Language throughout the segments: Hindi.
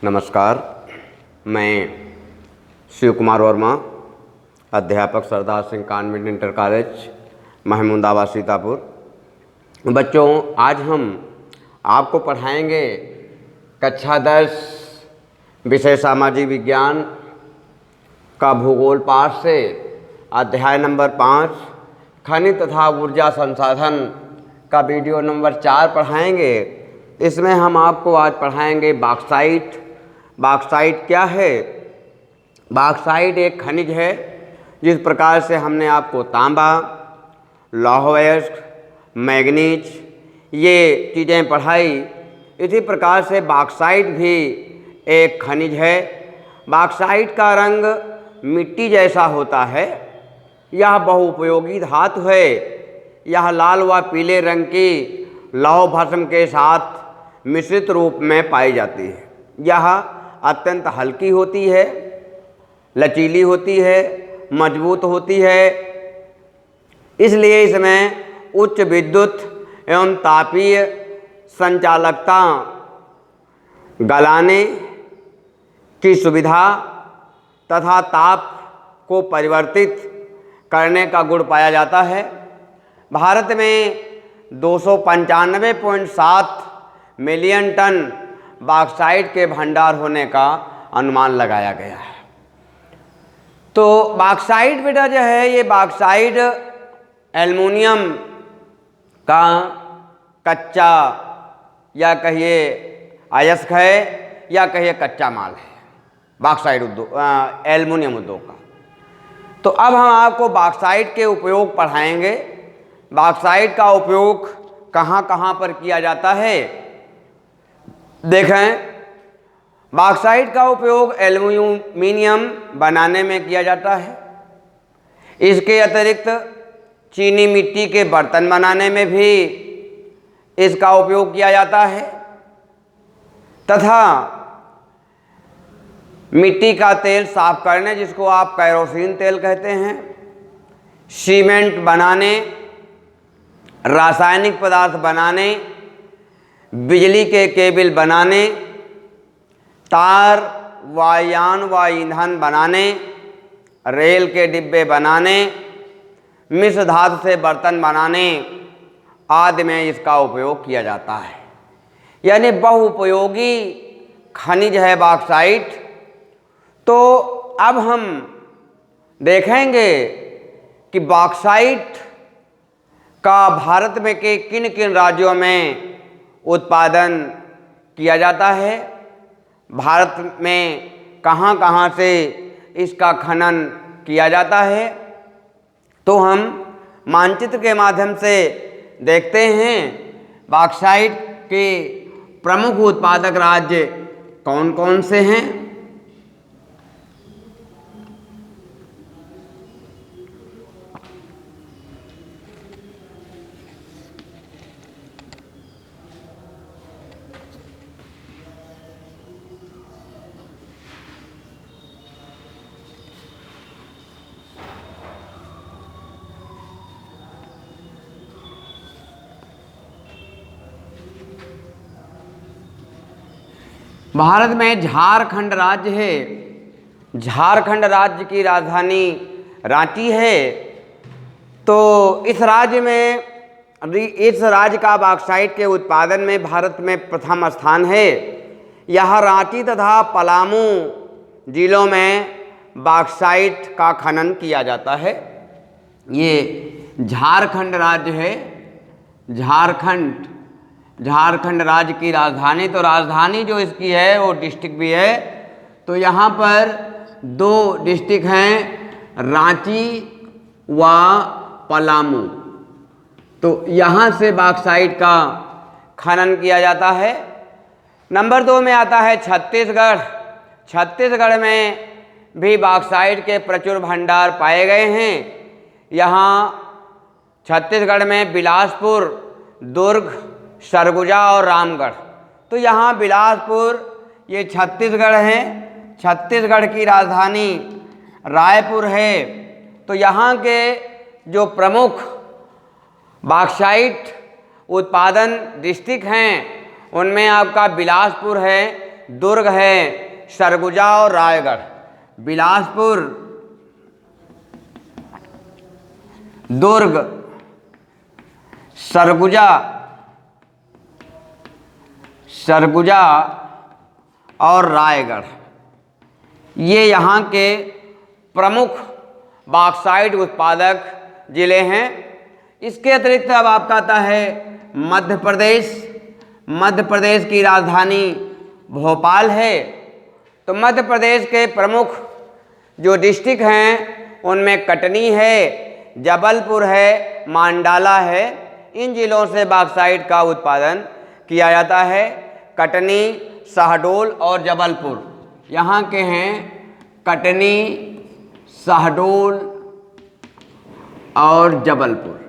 नमस्कार, मैं शिव कुमार वर्मा, अध्यापक Sardar Singh convent inter college Mahmudabad Sitapur. बच्चों, आज हम आपको पढ़ाएंगे कक्षा 10 विषय सामाजिक विज्ञान का भूगोल पाठ से अध्याय नंबर 5 खनिज तथा ऊर्जा संसाधन का वीडियो नंबर 4 पढ़ाएंगे। इसमें हम आपको आज पढ़ाएंगे बॉक्साइट। बॉक्साइट क्या है? बॉक्साइट एक खनिज है। जिस प्रकार से हमने आपको तांबा, लौह अयस्क, मैग्नीज ये चीज़ें पढ़ाई, इसी प्रकार से बॉक्साइट भी एक खनिज है। बॉक्साइट का रंग मिट्टी जैसा होता है। यह बहुउपयोगी धातु है। यह लाल व पीले रंग की लौह भस्म के साथ मिश्रित रूप में पाई जाती है। यह अत्यंत हल्की होती है, लचीली होती है, मजबूत होती है। इसलिए इसमें उच्च विद्युत एवं तापीय संचालकता, गलाने की सुविधा तथा ताप को परिवर्तित करने का गुण पाया जाता है। भारत में 295.7 मिलियन टन बॉक्साइट के भंडार होने का अनुमान लगाया गया है। तो बॉक्साइट बेटा जो है, ये बॉक्साइट एल्युमिनियम का कच्चा या कहिए अयस्क है या कहिए कच्चा माल है, बॉक्साइट उद्योग, एल्युमिनियम उद्योग का। तो अब हम आपको बॉक्साइट के उपयोग पढ़ाएंगे। बॉक्साइट का उपयोग कहाँ कहाँ पर किया जाता है? देखें, बॉक्साइट का उपयोग एल्युमिनियम बनाने में किया जाता है। इसके अतिरिक्त चीनी मिट्टी के बर्तन बनाने में भी इसका उपयोग किया जाता है तथा मिट्टी का तेल साफ करने, जिसको आप कैरोसिन तेल कहते हैं, सीमेंट बनाने, रासायनिक पदार्थ बनाने, बिजली के केबल बनाने, तार, वायुयान व ईंधन बनाने, रेल के डिब्बे बनाने, मिश्र धातु से बर्तन बनाने आदि में इसका उपयोग किया जाता है। यानी बहुउपयोगी खनिज है बॉक्साइट। तो अब हम देखेंगे कि बॉक्साइट का भारत में के किन किन राज्यों में उत्पादन किया जाता है, भारत में कहाँ कहाँ से इसका खनन किया जाता है। तो हम मानचित्र के माध्यम से देखते हैं बॉक्साइट के प्रमुख उत्पादक राज्य कौन कौन से हैं। भारत में झारखंड राज्य है। झारखंड राज्य की राजधानी रांची है। तो इस राज्य का बॉक्साइट के उत्पादन में भारत में प्रथम स्थान है। यहाँ रांची तथा पलामू जिलों में बॉक्साइट का खनन किया जाता है। ये झारखंड राज्य है। झारखंड राज्य की राजधानी, तो राजधानी जो इसकी है वो डिस्ट्रिक्ट भी है। तो यहाँ पर 2 डिस्ट्रिक्ट हैं, रांची व पलामू। तो यहाँ से बॉक्साइट का खनन किया जाता है। नंबर 2 में आता है छत्तीसगढ़। छत्तीसगढ़ में भी बॉक्साइट के प्रचुर भंडार पाए गए हैं। यहाँ छत्तीसगढ़ में बिलासपुर, दुर्ग, सरगुजा और रामगढ़। तो यहाँ बिलासपुर ये छत्तीसगढ़ है। छत्तीसगढ़ की राजधानी रायपुर है। तो यहाँ के जो प्रमुख बॉक्साइट उत्पादन डिस्ट्रिक्ट हैं उनमें आपका बिलासपुर है, दुर्ग है, सरगुजा और रायगढ़। बिलासपुर, दुर्ग, सरगुजा और रायगढ़, ये यहाँ के प्रमुख बॉक्साइट उत्पादक जिले हैं। इसके अतिरिक्त अब आपका आता है मध्य प्रदेश। मध्य प्रदेश की राजधानी भोपाल है। तो मध्य प्रदेश के प्रमुख जो डिस्ट्रिक्ट हैं उनमें कटनी है, जबलपुर है, मांडाला है। इन जिलों से बॉक्साइट का उत्पादन किया जाता है। कटनी, शहडोल और जबलपुर यहाँ के हैं। कटनी, शहडोल और जबलपुर,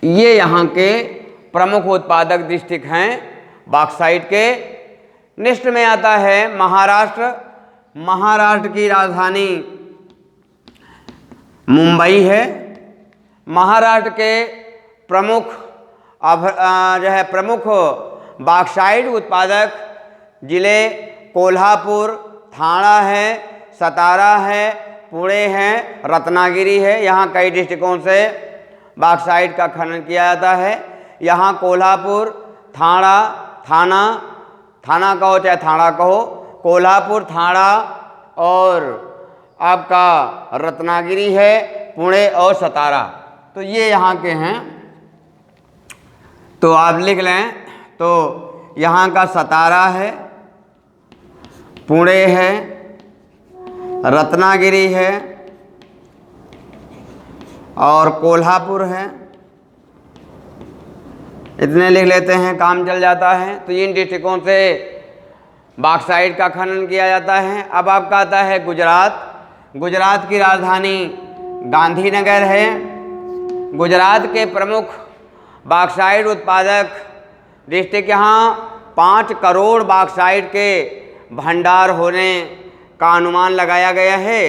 ये यहाँ के प्रमुख उत्पादक डिस्ट्रिक्ट हैं बॉक्साइट के। नेक्स्ट में आता है महाराष्ट्र। महाराष्ट्र की राजधानी मुंबई है। महाराष्ट्र के प्रमुख प्रमुख बॉक्साइट उत्पादक जिले कोल्हापुर, थाना है, सतारा है, पुणे है, रत्नागिरी है। यहाँ कई डिस्ट्रिक्टों से बॉक्साइट का खनन किया जाता है। यहाँ कोल्हापुर, थाना कहो चाहे थाना कहो, कोल्हापुर, थाना और आपका रत्नागिरी है, पुणे और सतारा, तो ये यहाँ के हैं। तो आप लिख लें, तो यहाँ का सतारा है, पुणे है, रत्नागिरी है और कोल्हापुर है। इतने लिख लेते हैं, काम चल जाता है। तो इन डिस्ट्रिक्टों से बॉक्साइट का खनन किया जाता है। अब आपका आता है गुजरात। गुजरात की राजधानी गांधीनगर है। गुजरात के प्रमुख बॉक्साइट उत्पादक डिस्ट्रिक्ट, यहाँ 5 करोड़ बॉक्साइट के भंडार होने का अनुमान लगाया गया है।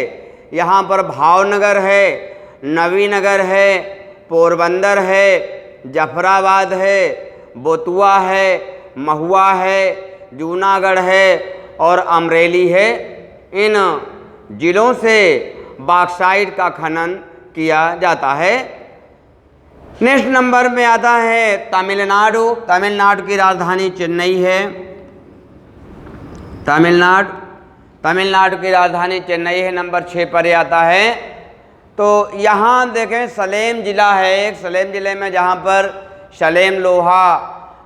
यहाँ पर भावनगर है, नवीनगर है, पोरबंदर है, जफराबाद है, बोतुआ है, महुआ है, जूनागढ़ है और अमरेली है। इन जिलों से बॉक्साइट का खनन किया जाता है। नेक्स्ट नंबर में आता है तमिलनाडु। तमिलनाडु की राजधानी चेन्नई है। तमिलनाडु की राजधानी चेन्नई है, नंबर 6 पर ये आता है। तो यहाँ देखें सलेम ज़िला है एक। सलेम ज़िले में जहाँ पर सलेम लोहा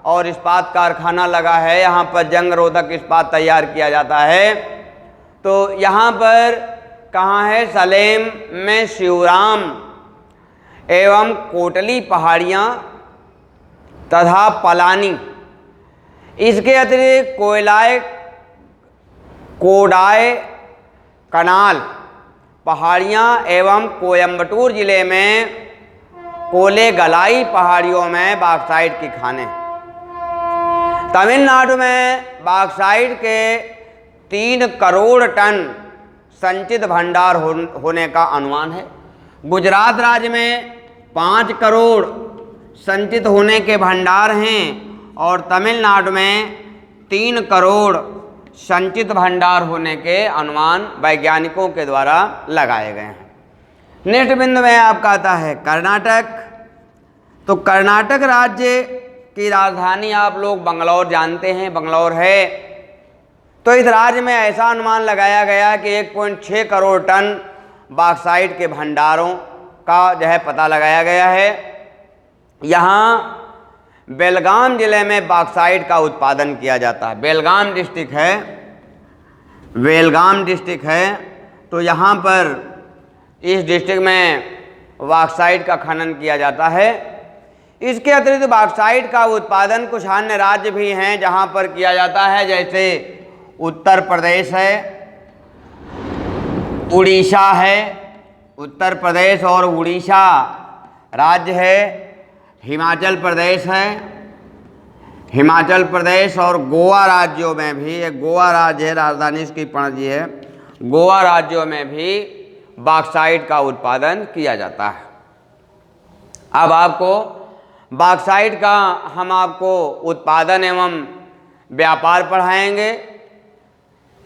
और इस्पात कारखाना लगा है, यहाँ पर जंग रोधक इस्पात तैयार किया जाता है। तो यहाँ पर कहाँ है? सलेम में शिवराम एवं कोटली पहाड़ियाँ तथा पलानी। इसके अतिरिक्त कोडाई कनाल पहाड़ियाँ एवं कोयम्बटूर ज़िले में कोलेगलाई पहाड़ियों में बॉक्साइट की खानें। तमिलनाडु में बॉक्साइट के 3 करोड़ टन संचित भंडार होने का अनुमान है। गुजरात राज्य में 5 करोड़ संचित होने के भंडार हैं और तमिलनाडु में 3 करोड़ संचित भंडार होने के अनुमान वैज्ञानिकों के द्वारा लगाए गए हैं। नेक्स्ट बिंदु में आपका आता है कर्नाटक। तो कर्नाटक राज्य की राजधानी आप लोग बंगलौर जानते हैं, बंगलौर है। तो इस राज्य में ऐसा अनुमान लगाया गया कि 1.6 करोड़ टन बॉक्साइट के भंडारों का जो है पता लगाया गया है। यहाँ बेलगाम जिले में बॉक्साइट का उत्पादन किया जाता है। बेलगाम डिस्ट्रिक्ट है। तो यहाँ पर इस डिस्ट्रिक्ट में बॉक्साइट का खनन किया जाता है। इसके अतिरिक्त बॉक्साइट का उत्पादन कुछ अन्य राज्य भी हैं जहाँ पर किया जाता है, जैसे उत्तर प्रदेश है, उड़ीसा है। उत्तर प्रदेश और उड़ीसा राज्य है। हिमाचल प्रदेश है। हिमाचल प्रदेश और गोवा राज्यों में भी, एक गोवा राज्य है, राजधानी इसकी पणजी है, गोवा राज्यों में भी बॉक्साइट का उत्पादन किया जाता है। अब आपको बॉक्साइट का हम आपको उत्पादन एवं व्यापार पढ़ाएंगे।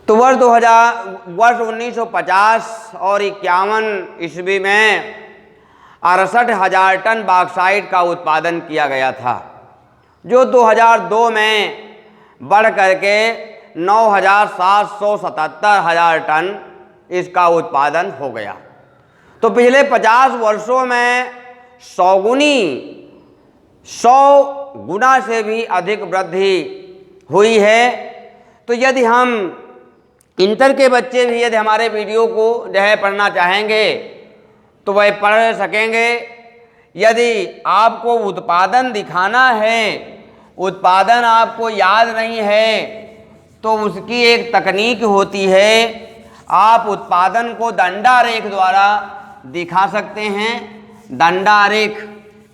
तो वर्ष 1950 और 51 ईस्वी में 68,000 टन बॉक्साइट का उत्पादन किया गया था, जो 2002 में बढ़ करके 9,777 टन इसका उत्पादन हो गया। तो पिछले 50 वर्षों में 100 गुना से भी अधिक वृद्धि हुई है। तो यदि हम इंटर के बच्चे भी यदि हमारे वीडियो को जो है पढ़ना चाहेंगे तो वह पढ़ सकेंगे। यदि आपको उत्पादन दिखाना है, उत्पादन आपको याद नहीं है, तो उसकी एक तकनीक होती है, आप उत्पादन को दंडारेख द्वारा दिखा सकते हैं। दंडारेख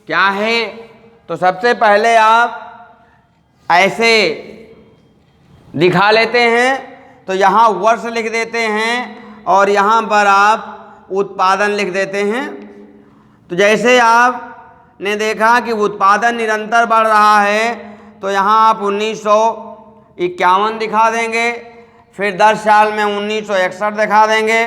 क्या है? तो सबसे पहले आप ऐसे दिखा लेते हैं, तो यहाँ वर्ष लिख देते हैं और यहाँ पर आप उत्पादन लिख देते हैं। तो जैसे आपने देखा कि उत्पादन निरंतर बढ़ रहा है, तो यहाँ आप 1951 दिखा देंगे, फिर 10 साल में 1961 दिखा देंगे,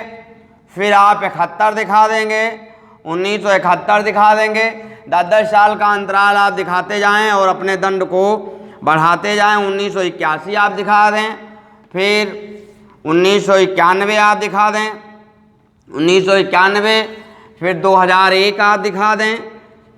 फिर आप 71 दिखा देंगे, 1971 दिखा देंगे। 10 साल का अंतराल आप दिखाते जाएं और अपने दंड को बढ़ाते जाएं। 1981 आप दिखा दें, फिर 1991 आप दिखा दें, 1991, फिर 2001 आप दिखा दें,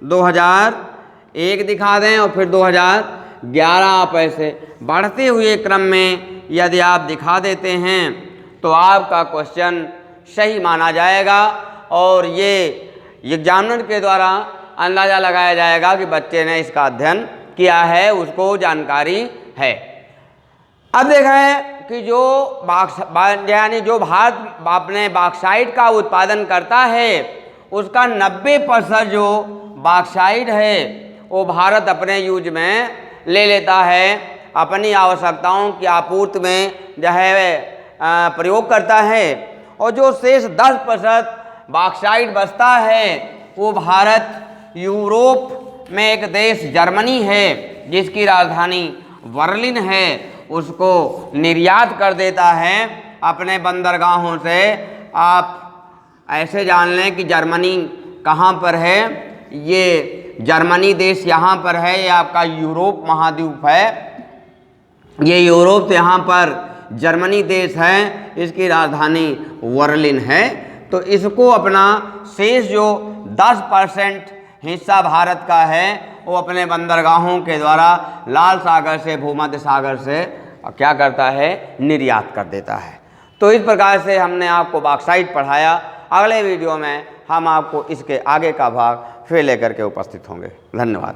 2001 दिखा दें और फिर 2011 आप ऐसे बढ़ते हुए क्रम में यदि आप दिखा देते हैं तो आपका क्वेश्चन सही माना जाएगा और ये एग्जामिनर के द्वारा अंदाज़ा लगाया जाएगा कि बच्चे ने इसका अध्ययन किया है, उसको जानकारी है। अब देखें कि जो भारत अपने बॉक्साइट का उत्पादन करता है, उसका 90% जो बॉक्साइट है वो भारत अपने यूज में ले लेता है, अपनी आवश्यकताओं की आपूर्ति में जो है प्रयोग करता है। और जो शेष 10% बॉक्साइट बचता है वो भारत यूरोप में एक देश जर्मनी है जिसकी राजधानी बर्लिन है, उसको निर्यात कर देता है अपने बंदरगाहों से। आप ऐसे जान लें कि जर्मनी कहाँ पर है, ये जर्मनी देश यहाँ पर है, ये आपका यूरोप महाद्वीप है, ये यूरोप यहाँ पर जर्मनी देश है, इसकी राजधानी बर्लिन है। तो इसको अपना शेष जो 10% हिस्सा भारत का है वो अपने बंदरगाहों के द्वारा लाल सागर से भूमध्य सागर से क्या करता है, निर्यात कर देता है। तो इस प्रकार से हमने आपको बॉक्साइट पढ़ाया। अगले वीडियो में हम आपको इसके आगे का भाग फिर लेकर के उपस्थित होंगे। धन्यवाद।